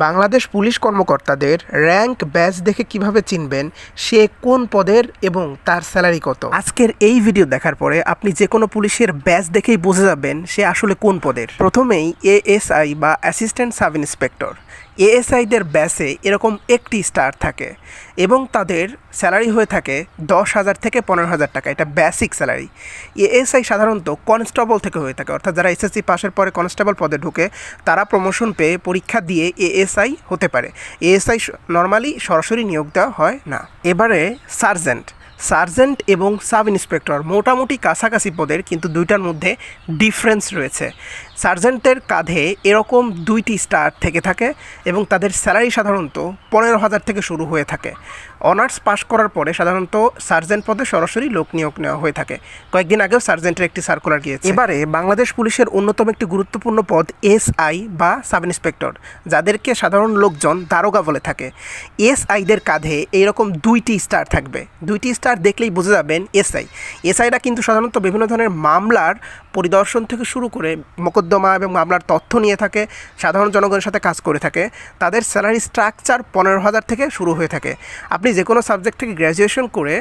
Bangladesh police কর্মকর্তাদের rank badge দেখে কিভাবে চিনবেন সে কোন পদের এবং তার স্যালারি কত। আজকের এই ভিডিও দেখার পরে আপনি যে কোনো পুলিশের ব্যাজ দেখেই বুঝে যাবেন সে আসলে কোন পদের। প্রথমেই এএসআই বা অ্যাসিস্ট্যান্ট সাব ইন্সপেক্টর। এএসআইদের ব্যাসে এরকম একটি স্টার থাকে এবং তাদের স্যালারি হয়ে থাকে 10,000 থেকে 15,000 টাকা। এটা বেসিক স্যালারি। এএসআই সাধারণত কনস্টেবল থেকে হয়ে থাকে, অর্থাৎ যারা এসএসসি পাশের পরে কনস্টেবল পদে ঢুকে তারা প্রমোশন পেয়ে পরীক্ষা দিয়ে এএসআই হতে পারে। এএসআই নর্মালি সরাসরি নিয়োগ দেওয়া হয় না। এবারে সার্জেন্ট এবং সাব ইন্সপেক্টর মোটামুটি কাছাকাছি পদের, কিন্তু দুইটার মধ্যে ডিফারেন্স রয়েছে। সার্জেন্টের কাঁধে এরকম 2টি স্টার থেকে থাকে এবং তাদের স্যালারি সাধারণত 15,000 থেকে শুরু হয়ে থাকে। অনার্স পাস করার পরে সাধারণত সার্জেন্ট পদে সরাসরি লোক নিয়োগ নেওয়া হয়ে থাকে। কয়েকদিন আগেও সার্জেন্টের একটি সার্কুলার গিয়েছে। এবারে বাংলাদেশ পুলিশের অন্যতম একটি গুরুত্বপূর্ণ পদ এসআই বা সাব ইন্সপেক্টর, যাদেরকে সাধারণ লোকজন দারোগা বলে থাকে। এসআইদের কাঁধে এইরকম 2টি স্টার থাকবে। 2টি স্টার দেখলেই বুঝে যাবেন এসআইরা কিন্তু সাধারণত বিভিন্ন ধরনের মামলার পরিদর্শন থেকে শুরু করে মোকদ্দমা এবং মামলার তথ্য নিয়ে থাকে, সাধারণ জনগণের সাথে কাজ করে থাকে। তাদের স্যালারি স্ট্রাকচার 15,000 থেকে শুরু হয়ে থাকে। আপনি যে কোনো সাবজেক্ট থেকে গ্র্যাজুয়েশন করে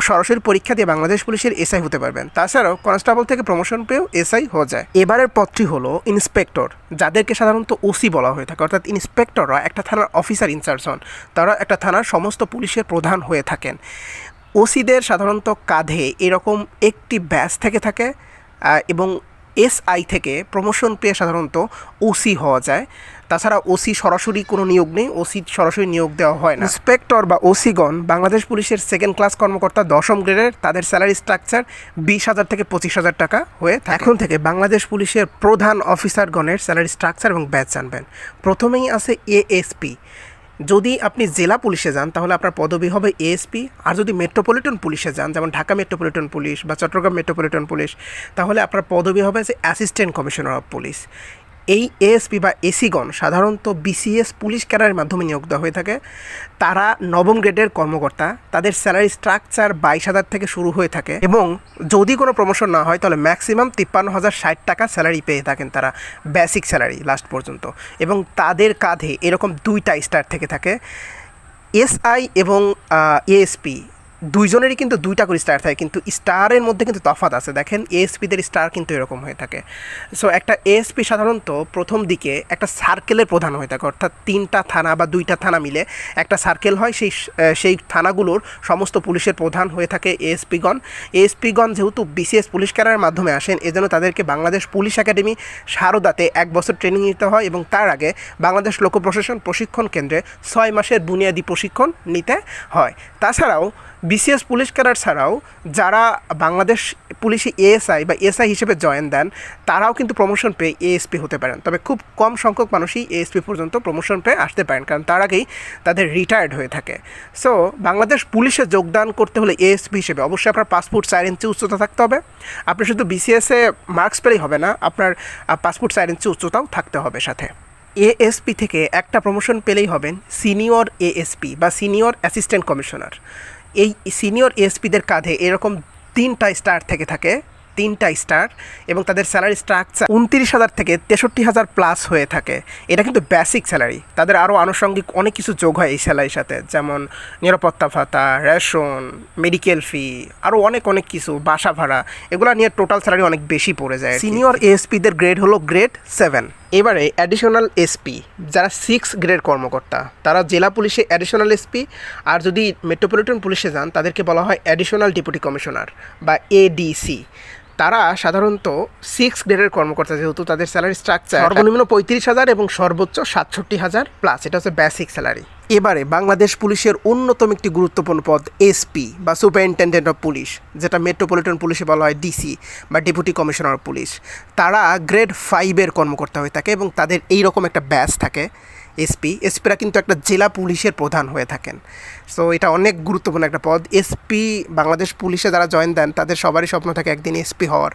সরাসরি পরীক্ষা দিয়ে বাংলাদেশ পুলিশের এসআই হতে পারবেন। তাছাড়াও কনস্টেবল থেকে প্রমোশন পেয়েও এসআই হয়ে যায়। এবারের পদটি হলো ইন্সপেক্টর, যাদেরকে সাধারণত ওসি বলা হয়ে থাকে। অর্থাৎ ইন্সপেক্টররা একটা থানার অফিসার ইনচার্জ হন, তারা একটা থানার সমস্ত পুলিশের প্রধান হয়ে থাকেন। ওসিদের সাধারণত কাঁধে এরকম একটি ব্যাজ থেকে থাকে এবং এসআই থেকে প্রমোশন পেয়ে সাধারণত ওসি হওয়া যায়। তাছাড়া ওসি সরাসরি কোনো নিয়োগ নেই, ওসি সরাসরি নিয়োগ দেওয়া হয় না। ইন্সপেক্টর বা ওসিগণ বাংলাদেশ পুলিশের সেকেন্ড ক্লাস কর্মকর্তা 10ম গ্রেডের। তাদের স্যালারি স্ট্রাকচার 20,000 থেকে 25,000 টাকা হয়ে থাকে। এখন থেকে বাংলাদেশ পুলিশের প্রধান অফিসারগণের স্যালারি স্ট্রাকচার এবং ব্যাচ জানবেন। প্রথমেই আছে এএসপি। যদি আপনি জেলা পুলিশে যান তাহলে আপনার পদবি হবে এএসপি, আর যদি মেট্রোপলিটন পুলিশে যান, যেমন ঢাকা মেট্রোপলিটন পুলিশ বা চট্টগ্রাম মেট্রোপলিটন পুলিশ, তাহলে আপনার পদবি হবে যে অ্যাসিস্ট্যান্ট কমিশনার অফ পুলিশ। এই এএসপি বা এসিগণ সাধারণত বিসিএস পুলিশ ক্যাডারের মাধ্যমে নিয়োগ দেওয়া হয়ে থাকে। তারা 9ম গ্রেডের কর্মকর্তা। তাদের স্যালারি স্ট্রাকচার 22,000 থেকে শুরু হয়ে থাকে এবং যদি কোনো প্রমোশন না হয় তাহলে ম্যাক্সিমাম 53,060 টাকা স্যালারি পেয়ে থাকেন তারা, বেসিক স্যালারি লাস্ট পর্যন্ত। এবং তাদের কাঁধে এরকম 2টা স্টার থেকে থাকে। এসআই এবং এএসপি দুইজনেরই কিন্তু 2টা করে স্টার থাকে, কিন্তু স্টারের মধ্যে কিন্তু তফাৎ আছে। দেখেন এএসপিদের স্টার কিন্তু এরকম হয়ে থাকে। সো একটা এএসপি সাধারণত প্রথম দিকে একটা সার্কেলের প্রধান হয়ে থাকে, অর্থাৎ 3টা থানা বা 2টা থানা মিলে একটা সার্কেল হয়। সেই থানাগুলোর সমস্ত পুলিশের প্রধান হয়ে থাকে এএসপিগণ যেহেতু বিসিএস পুলিশ ক্যাডারের মাধ্যমে আসেন, এজন্য তাদেরকে বাংলাদেশ পুলিশ একাডেমি সারদাতে 1 বছর ট্রেনিং নিতে হয় এবং তার আগে বাংলাদেশ লোক প্রশাসন প্রশিক্ষণ কেন্দ্রে 6 মাসের বুনিয়াদী প্রশিক্ষণ নিতে হয়। তাছাড়াও বিসিএস পুলিশ ক্যাডার ছাড়াও যারা বাংলাদেশ পুলিশে এএসআই বা এসআই হিসেবে জয়েন দেন তারাও কিন্তু প্রমোশন পেয়ে এএসপি হতে পারেন। তবে খুব কম সংখ্যক মানুষই এএসপি পর্যন্ত প্রমোশন পেয়ে আসতে পারেন, কারণ তার আগেই তাদের রিটায়ার্ড হয়ে থাকে। সো বাংলাদেশ পুলিশে যোগদান করতে হলে এএসপি হিসেবে অবশ্যই আপনার পাসপোর্ট 4 ইঞ্চি উচ্চতা থাকতে হবে। আপনি শুধু বিসিএসে মার্কস পেলেই হবে না, আপনার পাসপোর্ট 4 ইঞ্চি উচ্চতাও থাকতে হবে সাথে। এএসপি থেকে একটা প্রমোশন পেলেই হবেন সিনিয়র এএসপি বা সিনিয়র অ্যাসিস্ট্যান্ট কমিশনার। এই সিনিয়র এএসপিদের কাঁধে এরকম 3টা স্টার থেকে থাকে, 3টা স্টার, এবং তাদের স্যালারি স্ট্রাকচার 29,000 থেকে 63,000 প্লাস হয়ে থাকে। এটা কিন্তু বেসিক স্যালারি। তাদের আরও আনুষঙ্গিক অনেক কিছু যোগ হয় এই স্যালারির সাথে, যেমন নিরাপত্তা ভাতা, রেশন, মেডিকেল ফি, আরও অনেক কিছু, বাসা ভাড়া, এগুলো নিয়ে টোটাল স্যালারি অনেক বেশি পড়ে যায়। সিনিয়র এএসপিদের গ্রেড হলো গ্রেড 7। এবারে অ্যাডিশনাল এসপি, যারা 6 গ্রেড কর্মকর্তা, তারা জেলা পুলিশে অ্যাডিশনাল এসপি, আর যদি মেট্রোপলিটন পুলিশে যান তাদেরকে বলা হয় অ্যাডিশনাল ডেপুটি কমিশনার বা এডিসি। তারা সাধারণত 6 গ্রেডের কর্মকর্তা, যেহেতু তাদের স্যালারি স্ট্রাকচার সর্বনিম্ন 35,000 এবং সর্বোচ্চ 67,000 প্লাস। এটা হচ্ছে বেসিক স্যালারি। এবারে বাংলাদেশ পুলিশের অন্যতম একটি গুরুত্বপূর্ণ পদ এসপি বা সুপারিনটেন্ডেন্ট অফ পুলিশ, যেটা মেট্রোপলিটন পুলিশে বলা হয় ডিসি বা ডেপুটি কমিশনার অফ পুলিশ। তারা গ্রেড 5-এর কর্মকর্তা হয়ে থাকে এবং তাদের এইরকম একটা ব্যাচ থাকে এসপিরা কিন্তু একটা জেলা পুলিশের প্রধান হয়ে থাকেন। সো এটা অনেক গুরুত্বপূর্ণ একটা পদ। এসপি বাংলাদেশ পুলিশে যারা জয়েন দেন তাদের সবারই স্বপ্ন থাকে একদিন এসপি হওয়ার।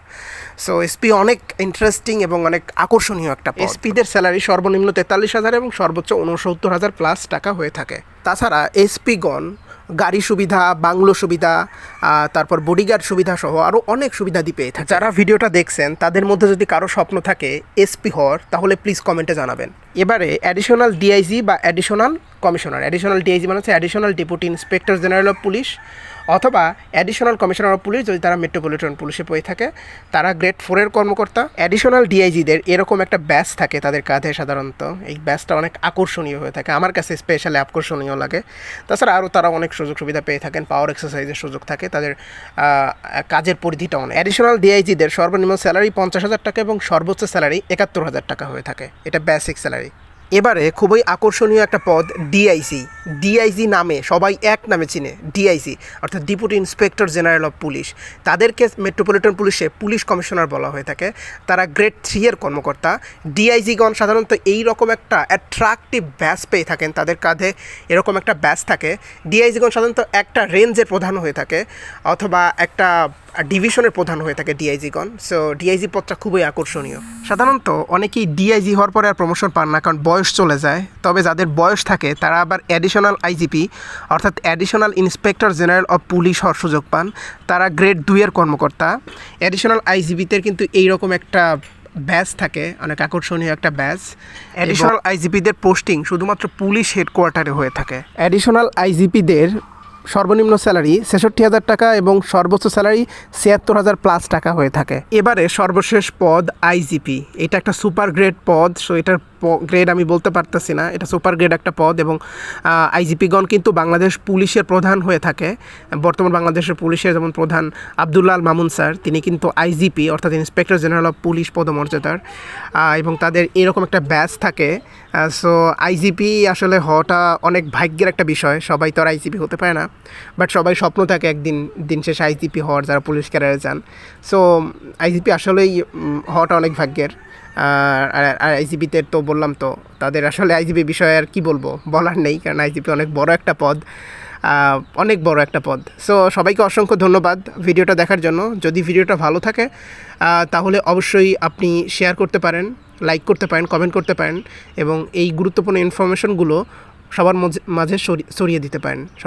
সো এসপি অনেক ইন্টারেস্টিং এবং অনেক আকর্ষণীয় একটা পদ। এসপিদের স্যালারি সর্বনিম্ন 43,000 এবং সর্বোচ্চ 69,000 প্লাস টাকা হয়ে থাকে। তাছাড়া এসপিগণ গাড়ি সুবিধা, বাংলো সুবিধা, তারপর বডিগার্ড সুবিধা সহ আরও অনেক সুবিধাদি পেয়ে থাকে। যারা ভিডিওটা দেখছেন তাদের মধ্যে যদি কারো স্বপ্ন থাকে এসপি হওয়ার, তাহলে প্লিজ কমেন্টে জানাবেন। এবারে অ্যাডিশনাল ডিআইজি বা অ্যাডিশনাল কমিশনার। অ্যাডিশনাল ডিআইজি মানে হচ্ছে additional deputy inspector general of police, অথবা অ্যাডিশনাল কমিশনার অফ পুলিশ যদি তারা মেট্রোপলিটন পুলিশে পেয়ে থাকে, তারা গ্রেড 4-এর কর্মকর্তা। অ্যাডিশনাল ডিআইজিদের এরকম একটা ব্যাচ থাকে তাদের কাঁধে সাধারণত। এই ব্যাচটা অনেক আকর্ষণীয় হয়ে থাকে, আমার কাছে স্পেশালি আকর্ষণীয় লাগে। তাছাড়া আরও তারা অনেক সুযোগ সুবিধা পেয়ে থাকেন, পাওয়ার এক্সারসাইজের সুযোগ থাকে, তাদের কাজের পরিধিটা অনেক। অ্যাডিশনাল ডিআইজিদের সর্বনিম্ন স্যালারি 50,000 টাকা এবং সর্বোচ্চ স্যালারি 71,000 টাকা হয়ে থাকে, এটা বেসিক স্যালারি। এবারে খুবই আকর্ষণীয় একটা পদ ডিআইজি। ডিআইজি নামে সবাই এক নামে চিনে, ডিআইজি অর্থাৎ deputy inspector general of police. তাদেরকে মেট্রোপলিটন পুলিশে পুলিশ কমিশনার বলা হয়ে থাকে, তারা গ্রেড 3-এর কর্মকর্তা। ডিআইজিগণ সাধারণত এই রকম একটা অ্যাট্রাকটিভ ব্যাচ পেয়ে থাকেন, তাদের কাঁধে এরকম একটা ব্যাচ থাকে। ডিআইজিগণ সাধারণত একটা রেঞ্জের প্রধান হয়ে থাকে অথবা একটা ডিভিশনের প্রধান হয়ে থাকে ডিআইজিগণ। সো ডিআইজি পদটা খুবই আকর্ষণীয়। সাধারণত অনেকেই ডিআইজি হওয়ার পরে আর প্রমোশন পান না, কারণ বয়স চলে যায়। তবে যাদের বয়স থাকে তারা আবার অ্যাডিশনাল আইজিপি অর্থাৎ additional inspector general of police হওয়ার সুযোগ পান, তারা গ্রেড 2-এর কর্মকর্তা। অ্যাডিশনাল আইজিপিদের কিন্তু এইরকম একটা ব্যাচ থাকে, অনেক আকর্ষণীয় একটা ব্যাচ। অ্যাডিশনাল আইজিপিদের পোস্টিং শুধুমাত্র পুলিশ হেডকোয়ার্টারে হয়ে থাকে। অ্যাডিশনাল আইজিপিদের সর্বনিম্ন স্যালারি 66,000 টাকা এবং সর্বোচ্চ স্যালারি 76,000 প্লাস টাকা হয়ে থাকে। এবারে সর্বশেষ পদ আইজিপি। এটা একটা সুপার গ্রেড পদ, সো এটার গ্রেড আমি বলতে পারতেছি না, এটা সুপার গ্রেড একটা পদ। এবং আইজিপিগণ কিন্তু বাংলাদেশ পুলিশের প্রধান হয়ে থাকে। বর্তমান বাংলাদেশের পুলিশের যেমন প্রধান আব্দুল্লাহ আল মামুন স্যার, তিনি কিন্তু আইজিপি অর্থাৎ ইন্সপেক্টর জেনারেল অফ পুলিশ পদমর্যাদার, এবং তাদের এরকম একটা ব্যাচ থাকে। সো আইজিপি আসলে হওয়াটা অনেক ভাগ্যের একটা বিষয়, সবাই তো আর আইজিপি হতে পারে না, বাট সবাই স্বপ্ন থাকে একদিন দিন শেষে আইজিপি হওয়ার, যারা পুলিশ ক্যারিয়ারে যান। সো আইজিপি আসলেই হওয়াটা অনেক ভাগ্যের। আর আইজিপিতে তো বললাম, তো তাদের আসলে আইজিপি বিষয়ে আর কি বলবো, বলার নেই, কারণ আইজিপি অনেক বড় একটা পদ, অনেক বড় একটা পদ। সো সবাইকে অসংখ্য ধন্যবাদ ভিডিওটা দেখার জন্য। যদি ভিডিওটা ভালো থাকে তাহলে অবশ্যই আপনি শেয়ার করতে পারেন, লাইক করতে পারেন, কমেন্ট করতে পারেন এবং এই গুরুত্বপূর্ণ ইনফরমেশনগুলো সবার মাঝে ছড়িয়ে দিতে পারেন। সবাই